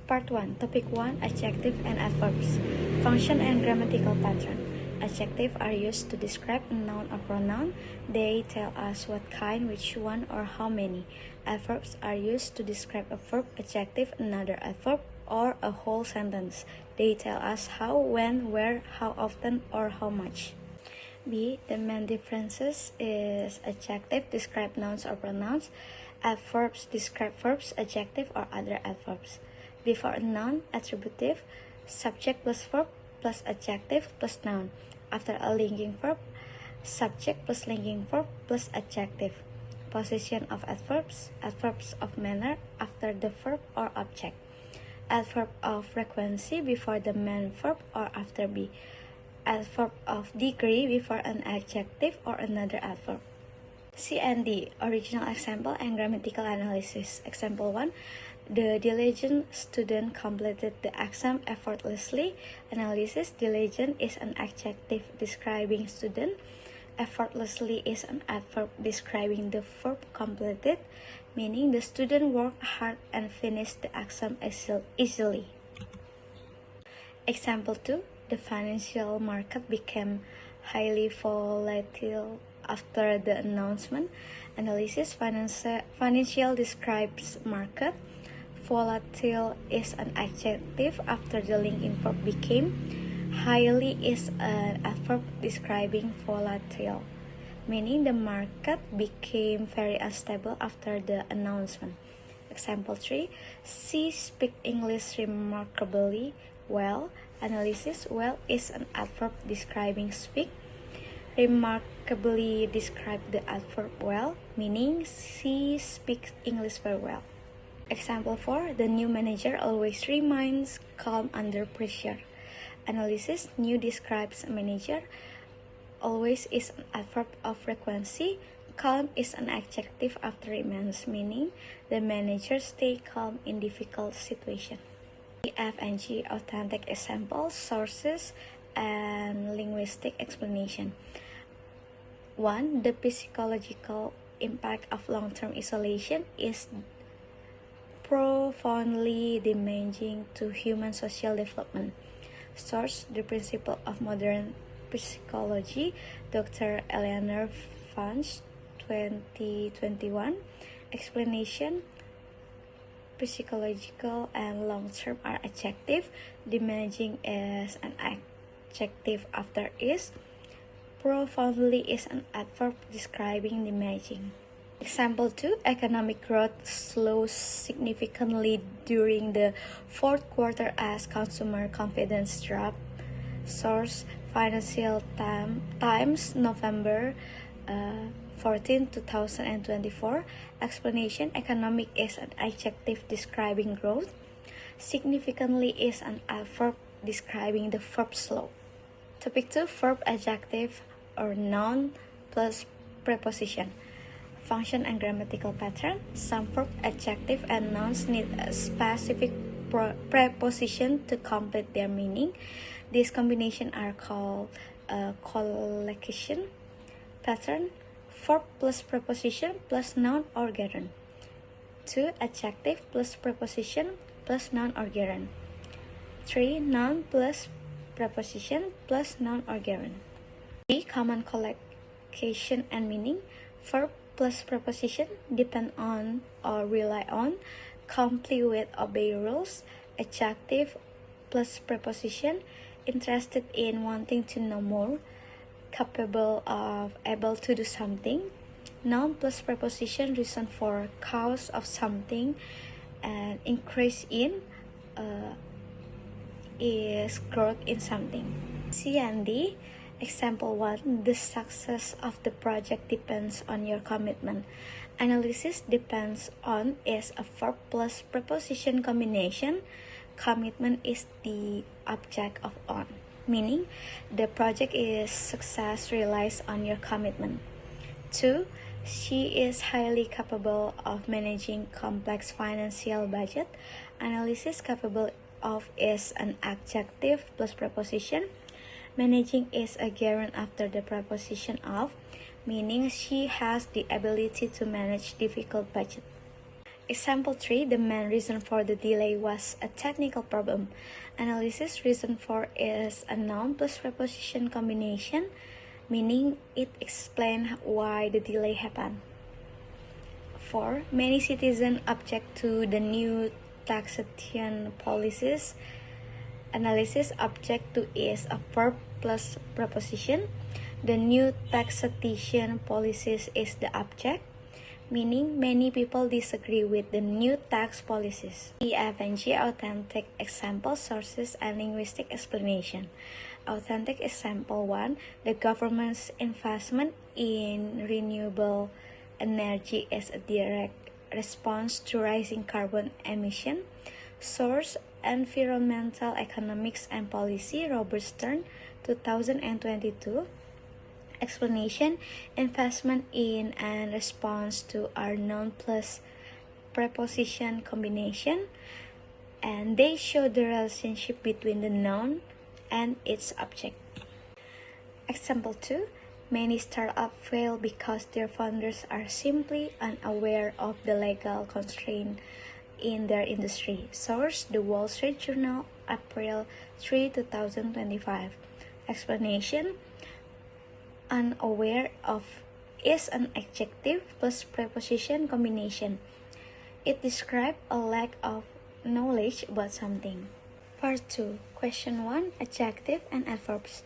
Part 1, Topic 1, Adjective and Adverbs. Function and grammatical pattern. Adjectives are used to describe a noun or pronoun. They tell us what kind, which one, or how many. Adverbs are used to describe a verb, adjective, another adverb, or a whole sentence. They tell us how, when, where, how often, or how much. B. The main differences is adjective describe nouns or pronouns. Adverbs describe verbs, adjective, or other adverbs. Before a noun, attributive, subject plus verb plus adjective plus noun. After a linking verb, subject plus linking verb plus adjective. Position of adverbs, adverbs of manner after the verb or object. Adverb of frequency before the main verb or after be. Adverb of degree before an adjective or another adverb. C and D, original example and grammatical analysis. Example 1, the diligent student completed the exam effortlessly. Analysis, diligent is an adjective describing student. Effortlessly is an adverb describing the verb completed, meaning the student worked hard and finished the exam easily. Example 2, the financial market became highly volatile after the announcement. Analysis, financial describes market. Volatile is an adjective after the linking verb became. Highly is an adverb describing volatile, meaning the market became very unstable after the announcement. Example 3, she speaks English remarkably well. Analysis, well is an adverb describing speak. Remarkably describe the adverb well, meaning she speaks English very well. Example 4, the new manager always remains calm under pressure. Analysis, new describes manager. Always is an adverb of frequency. Calm is an adjective after remains, meaning the manager stay calm in difficult situation. F and G, authentic examples, sources, and linguistic explanation. 1. The psychological impact of long-term isolation is profoundly damaging to human social development. Source, the principle of modern psychology, Dr. Eleanor Vance, 2021. Explanation, psychological and long-term are adjective. Damaging is an adjective after is. Profoundly is an adverb describing damaging. Example 2, economic growth slows significantly during the fourth quarter as consumer confidence dropped. Source, Financial Times, November 14, 2024. Explanation, economic is an adjective describing growth. Significantly is an adverb describing the verb slow. Topic 2, verb, adjective, or noun plus preposition. Function and grammatical pattern. Some verb, adjective, and nouns need a specific preposition to complete their meaning. These combinations are called collocation. Pattern, verb plus preposition plus noun or gerund. 2. Adjective plus preposition plus noun or gerund. 3. Noun plus preposition plus noun or gerund. 3. Common collocation and meaning. Verb plus preposition depend on or rely on, comply with, obey rules. Adjective plus preposition interested in, wanting to know more, capable of, able to do something. Noun plus preposition reason for, cause of something, and increase in is growth in something. C and D. Example 1, the success of the project depends on your commitment. Analysis, depends on is a verb plus preposition combination. Commitment is the object of on, meaning the project is success relies on your commitment. 2. She is highly capable of managing complex financial budget. Analysis, capable of is an adjective plus preposition. Managing is a gerund after the preposition of, meaning she has the ability to manage difficult budget. Example 3, the main reason for the delay was a technical problem. Analysis reason for is a noun plus preposition combination, meaning it explains why the delay happened. 4. Many citizens object to the new taxation policies. Analysis object to is a verb plus preposition. The new taxation policies is the object, meaning many people disagree with the new tax policies. EFNG authentic example, sources, and linguistic explanation. Authentic example 1, the government's investment in renewable energy is a direct response to rising carbon emission. Source, Environmental Economics and Policy, Robert Stern, 2022. Explanation, investment in and response to are noun plus preposition combination, and they show the relationship between the noun and its object. Example 2, many startups fail because their founders are simply unaware of the legal constraint in their industry. Source, The Wall Street Journal, April 3, 2025. Explanation, unaware of is an adjective plus preposition combination. It describes a lack of knowledge about something. Part 2. Question 1. Adjective and adverbs.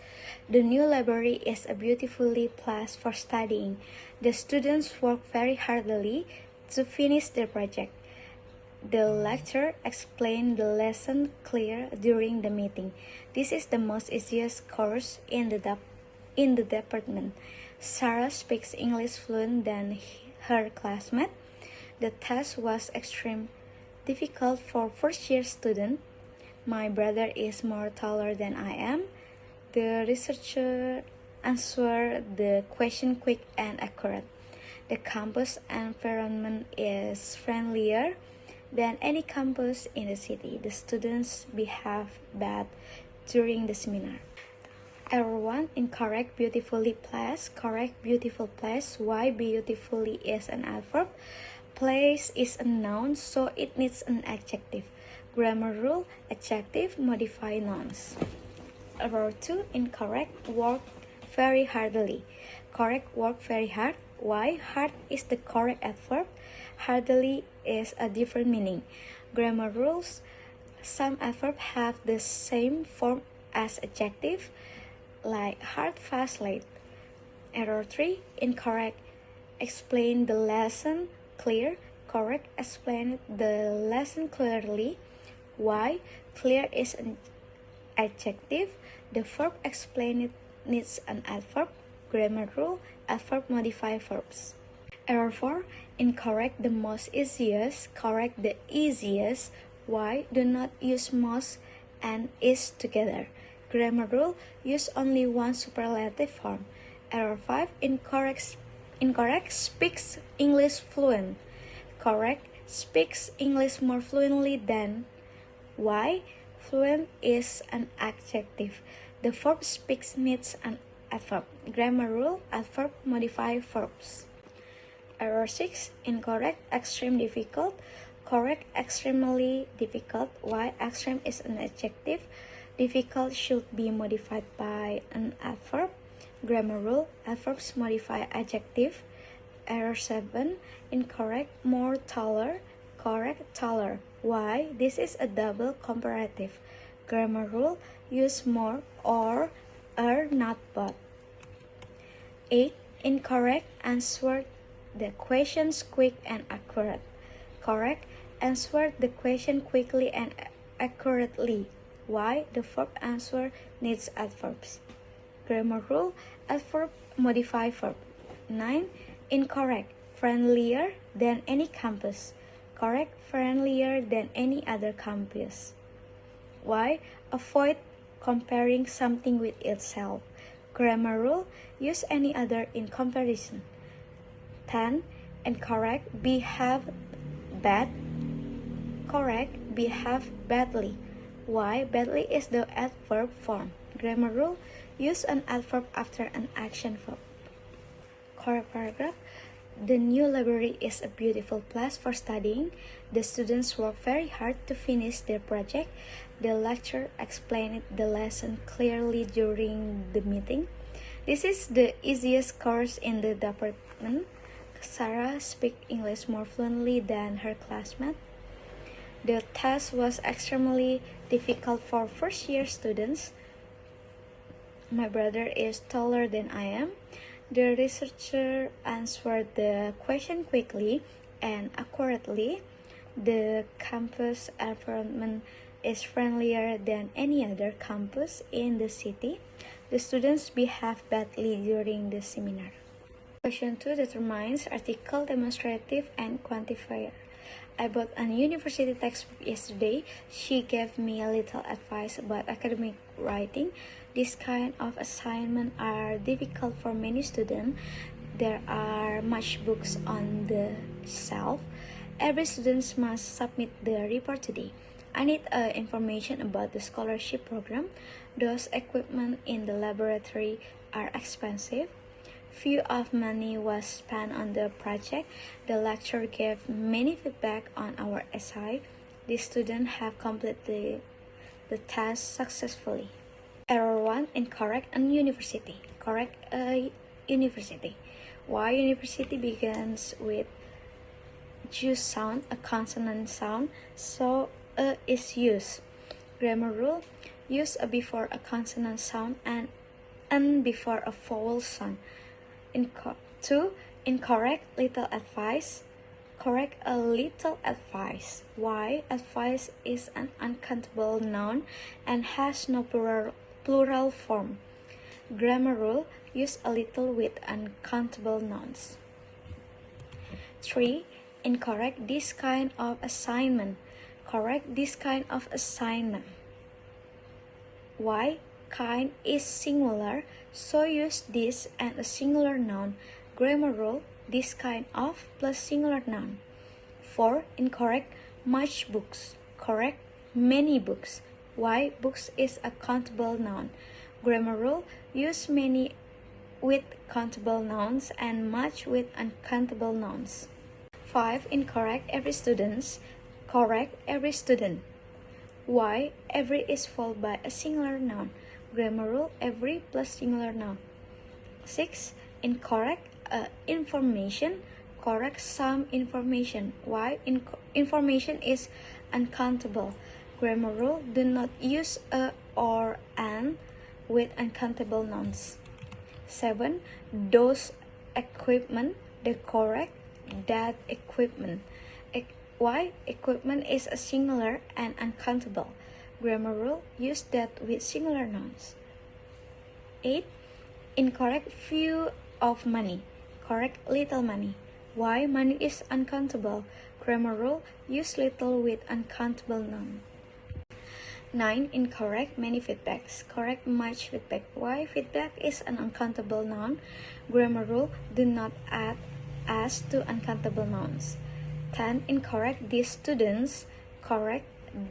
The new library is a beautifully place for studying. The students work very hardly to finish their project. The lecturer explained the lesson clear during the meeting. This is the most easiest course in the department. Sarah speaks English fluent than her classmate. The test was extremely difficult for first-year student. My brother is more taller than I am. The researcher answered the question quick and accurate. The campus environment is friendlier than any campus in the city. The students behave bad during the seminar. Error 1, incorrect, beautifully placed. Correct, beautiful place. Why beautifully is an adverb? Place is a noun, so it needs an adjective. Grammar rule, adjective, modify nouns. Error 2, incorrect, work very hardly. Correct, work very hard. Why? Hard is the correct adverb. Hardly is a different meaning. Grammar rules, some adverbs have the same form as adjective, like hard, fast, late. Error 3, incorrect, explain the lesson clear. Correct, explain the lesson clearly. Why? Clear is an adjective. The verb explain it needs an adverb. Grammar rule, adverb modify verbs. Error 4, incorrect, the most easiest. Correct, the easiest. Why? Do not use most and is together. Grammar rule, use only one superlative form. Error 5, incorrect, speaks English fluent. Correct, speaks English more fluently than. Why? Fluent is an adjective. The verb speaks needs an adverb. Grammar rule, adverb modify verbs. Error 6, incorrect, extreme difficult. Correct, extremely difficult. Why? Extreme is an adjective. Difficult should be modified by an adverb. Grammar rule, adverbs modify adjective. Error 7, incorrect, more taller. Correct, taller. Why? This is a double comparative. Grammar rule, use more or not but. 8, incorrect, answer the questions quick and accurate. Correct, answer the question quickly and accurately. Why? The verb answer needs adverbs. Grammar rule, adverb modify verb. 9, incorrect, friendlier than any campus. Correct, friendlier than any other campus. Why? Avoid comparing something with itself. Grammar rule, use any other in comparison. 10, incorrect, behave bad. Correct, behave badly. Why? Badly is the adverb form. Grammar rule, use an adverb after an action verb. Correct paragraph, The new library is a beautiful place for studying. The students work very hard to finish their project. The lecturer explained the lesson clearly during the meeting. This is the easiest course in the department. Sarah speaks English more fluently than her classmate. The test was extremely difficult for first-year students. My brother is taller than I am. The researcher answered the question quickly and accurately. The campus environment is friendlier than any other campus in the city. The students behaved badly during the seminar. Question 2 determines article, demonstrative, and quantifier. I bought a university textbook yesterday. She gave me a little advice about academic writing. This kind of assignment are difficult for many students. There are much books on the shelf. Every student must submit the report today. I need information about the scholarship program. Those equipment in the laboratory are expensive. Few of money was spent on the project. The lecturer gave many feedback on our essay. The students have completed the task successfully. Error 1. Incorrect an university. Correct a university. Why university begins with Ju sound, a consonant sound, so a is used. Grammar rule. Use a before a consonant sound and an before a vowel sound. 2. Incorrect little advice. Correct a little advice. Why? Advice is an uncountable noun and has no plural form. Grammar rule. Use a little with uncountable nouns. 3. Incorrect this kind of assignment. Correct this kind of assignment. Why? Kind is singular, so use this and a singular noun. Grammar rule, this kind of plus singular noun. 4. Incorrect much books. Correct many books. Why? Books is a countable noun. Grammar rule, use many with countable nouns and much with uncountable nouns. 5. Incorrect every student. Correct every student. Why? Every is followed by a singular noun. Grammar rule, every plus singular noun. 6. Incorrect information. Correct some information. Why? Information is uncountable. Grammar rule, do not use a or an with uncountable nouns. 7. Those equipment. The correct that equipment. Why? Equipment is a singular and uncountable. Grammar rule, use that with singular nouns. 8. Incorrect few of money. Correct little money. Why? Money is uncountable. Grammar rule, use little with uncountable noun. 9. Incorrect many feedbacks. Correct much feedback. Why? Feedback is an uncountable noun. Grammar rule, do not add as to uncountable nouns. 10. Incorrect these students. Correct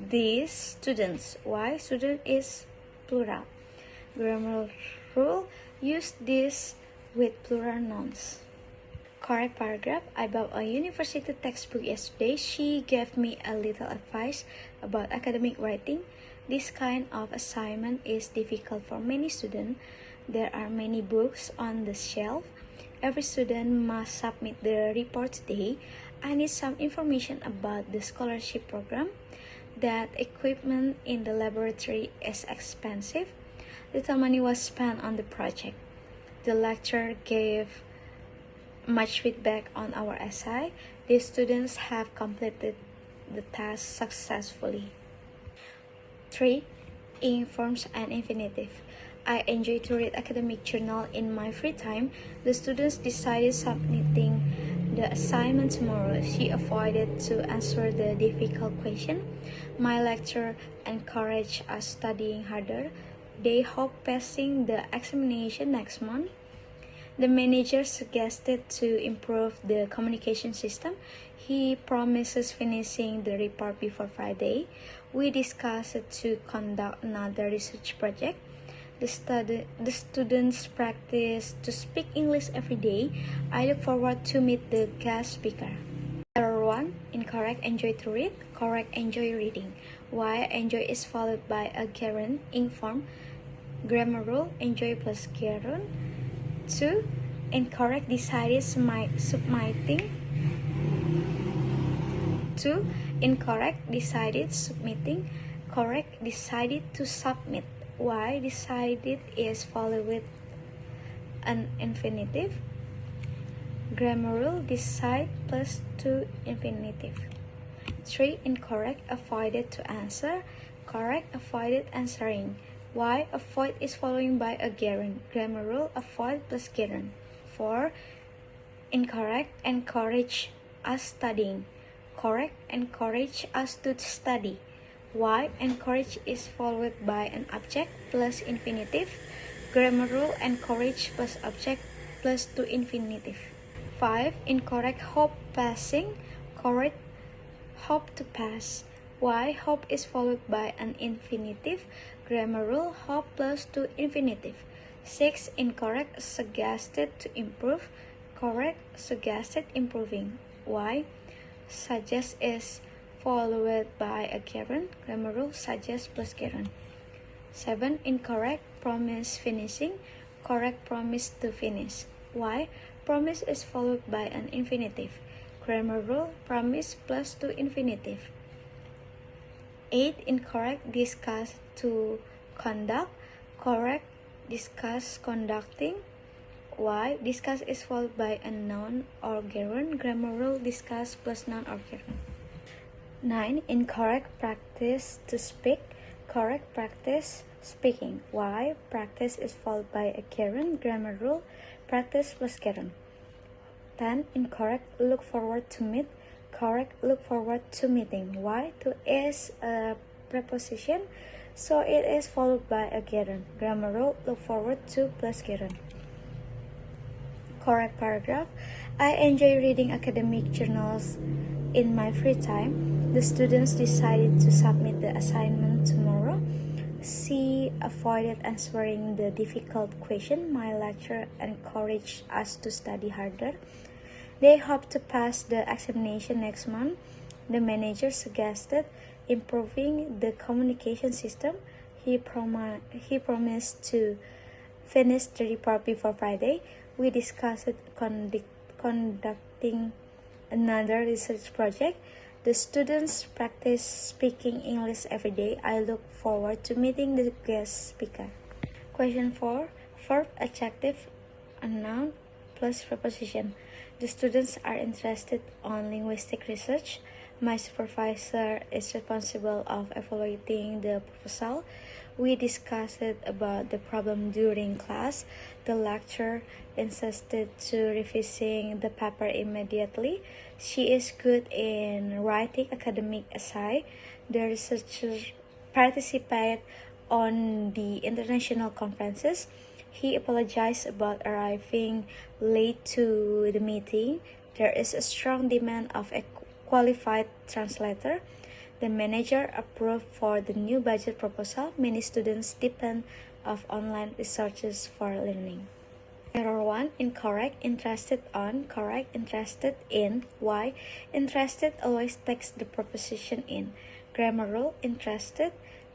these students. Why? Student is plural. Grammar rule, use this with plural nouns. Correct paragraph. I bought a university textbook yesterday. She gave me a little advice about academic writing. This kind of assignment is difficult for many students. There are many books on the shelf. Every student must submit the report today. I need some information about the scholarship program. That equipment in the laboratory is expensive. Little money was spent on the project. The lecturer gave much feedback on our essay. The students have completed the task successfully. 3. Informs and infinitive. I enjoy to read academic journal in my free time. The students decided submitting the assignment tomorrow. She avoided to answer the difficult question. My lecturer encouraged us studying harder. They hope passing the examination next month. The manager suggested to improve the communication system. He promises finishing the report before Friday. We discussed to conduct another research project. The students practice to speak English every day. I look forward to meet the guest speaker. Error 1. Incorrect. Enjoy to read. Correct. Enjoy reading. Why? Enjoy is followed by a gerund in form. Grammar rule. Enjoy plus gerund. 2. Incorrect. Decided submitting. 2. Incorrect. Decided submitting. Correct. Decided to submit. Why? Decided is followed with an infinitive. Grammar rule. Decide plus to infinitive. 3. Incorrect. Avoided to answer. Correct. Avoided answering. Why? Avoid is following by a gerund. Grammar rule. Avoid plus gerund. 4. Incorrect. Encourage us studying. Correct. Encourage us to study. Why? Encourage is followed by an object plus infinitive. Grammar rule. Encourage plus object plus to infinitive. 5. Incorrect. Hope passing. Correct. Hope to pass. Why? Hope is followed by an infinitive. Grammar rule. Hope plus to infinitive. 6. Incorrect. Suggested to improve. Correct. Suggested improving. Why? Suggest is followed by a gerund. Grammar rule. Suggest plus gerund. 7. Incorrect. Promise finishing. Correct. Promise to finish. Why? Promise is followed by an infinitive. Grammar rule. Promise plus to infinitive. 8. Incorrect. Discuss to conduct. Correct. Discuss conducting. Why? Discuss is followed by a noun or gerund. Grammar rule. Discuss plus noun or gerund. 9. Incorrect. Practice to speak. Correct. Practice speaking. Why? Practice is followed by a gerund. Grammar rule. Practice plus gerund. 10. Incorrect. Look forward to meet. Correct. Look forward to meeting. Why? To is a preposition, so it is followed by a gerund. Grammar rule. Look forward to plus gerund. Correct paragraph. I enjoy reading academic journals in my free time. The students decided to submit the assignment tomorrow. C. Avoided answering the difficult question. My lecturer encouraged us to study harder. They hope to pass the examination next month. The manager suggested improving the communication system. He promised to finish the report before Friday. We discussed conducting another research project. The students practice speaking English every day. I look forward to meeting the guest speaker. Question 4. Verb, adjective, a noun plus preposition. The students are interested on linguistic research. My supervisor is responsible of evaluating the proposal. We discussed about the problem during class. The lecturer insisted to revising the paper immediately. She is good in writing academic essay. The researcher participated on the international conferences. He apologized about arriving late to the meeting. There is a strong demand of a qualified translator. The manager approved for the new budget proposal. Many students depend on online resources for learning. Error 1. Incorrect. Interested on. Correct. Interested in. Why? Interested always takes the preposition in. Grammar rule. Interested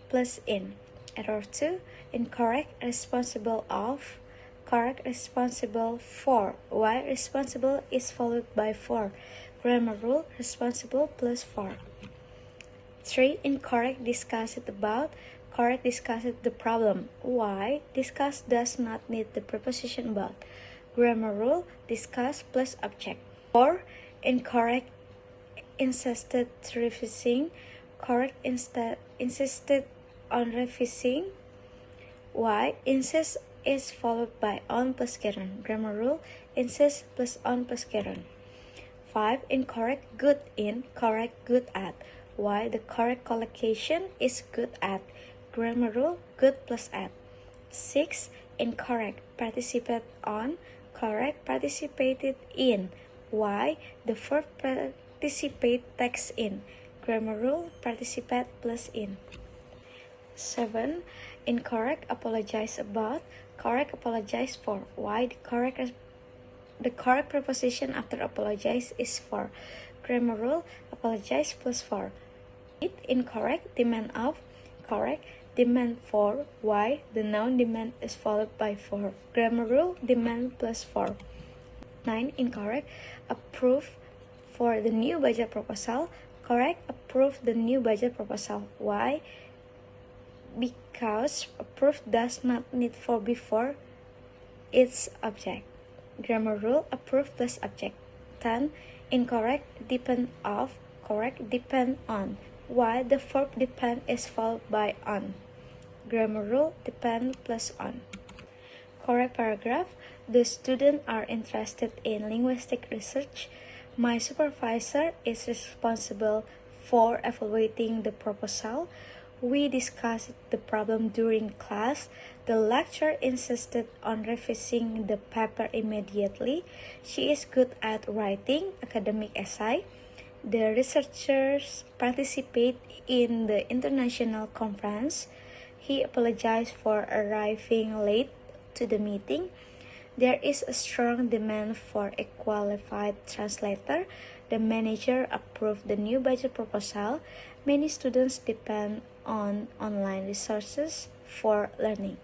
plus in. Error 2. Incorrect. Responsible of. Correct. Responsible for. Why? Responsible is followed by for. Grammar rule. Responsible plus for. 3. Incorrect. Discussed about. Correct. Discussed the problem. Why? Discuss does not need the preposition about. Grammar rule. Discuss plus object. 4. Incorrect. Insisted revising. Correct. Insisted on revising. Why? Insist is followed by on plus gerund. Grammar rule. Insist plus on plus gerund. 5. Incorrect. Good in. Correct. Good at. Why? The correct collocation is good at. Grammar rule. Good plus at. 6. Incorrect. Participate on. Correct. Participated in. Why? The verb participate takes in. Grammar rule. Participate plus in. 7. Incorrect, apologize about. Correct, apologize for. Why? The correct preposition after apologize is for. Grammar rule, apologize plus for. 8. Incorrect, demand of. Correct, demand for. Why? The noun demand is followed by for. Grammar rule, demand plus for. 9. Incorrect, approve for the new budget proposal. Correct, approve the new budget proposal. Why? Because approve does not need for before its object. Grammar rule, approve plus object. 10. Incorrect, depend of. Correct, depend on. Why? The verb depend is followed by on. Grammar rule, depend plus on. Correct paragraph, the students are interested in linguistic research. My supervisor is responsible for evaluating the proposal. We discussed the problem during class. The lecturer insisted on revising the paper immediately. She is good at writing academic essay. The researchers participate in the international conference. He apologized for arriving late to the meeting. There is a strong demand for a qualified translator. The manager approved the new budget proposal. Many students depend on online resources for learning.